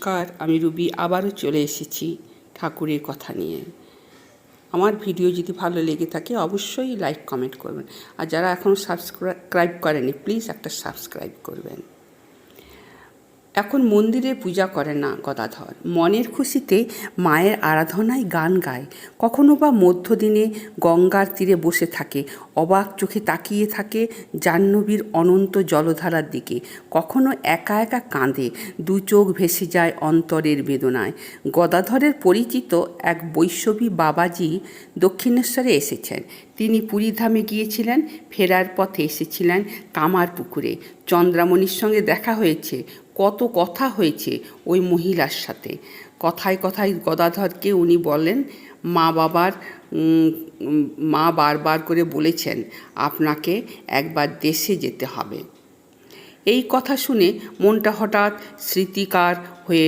নমস্কার, আমি রুবি আবারও চলে এসেছি ঠাকুরের কথা নিয়ে। আমার ভিডিও যদি ভালো লেগে থাকে অবশ্যই লাইক কমেন্ট করবেন, আর যারা এখনও সাবস্ক্রাইব করেনি প্লিজ একটা সাবস্ক্রাইব করবেন। এখন মন্দিরে পূজা করে না গদাধর, মনের খুশিতে মায়ের আরাধনায় গান গায়। কখনো বা মধ্যদিনে গঙ্গার তীরে বসে থাকে, অবাক চোখে তাকিয়ে থাকে জাহ্নবীর অনন্ত জলধারার দিকে। কখনো একা একা কাঁদে, দু চোখ ভেসে যায় অন্তরের বেদনায়। গদাধরের পরিচিত এক বৈষ্ণবী বাবাজি দক্ষিণেশ্বরে এসেছেন। তিনি পুরীধামে গিয়েছিলেন, ফেরার পথে এসেছিলেন কামারপুকুরে। চন্দ্রামণির সঙ্গে দেখা হয়েছে, কত কথা হয়েছে ওই মহিলার সাথে। কথায় কথায় গদাধরকে উনি বলেন, মা বারবার করে বলেছেন আপনাকে একবার দেশে যেতে হবে। এই কথা শুনে মনটা হঠাৎ স্মৃতিকার হয়ে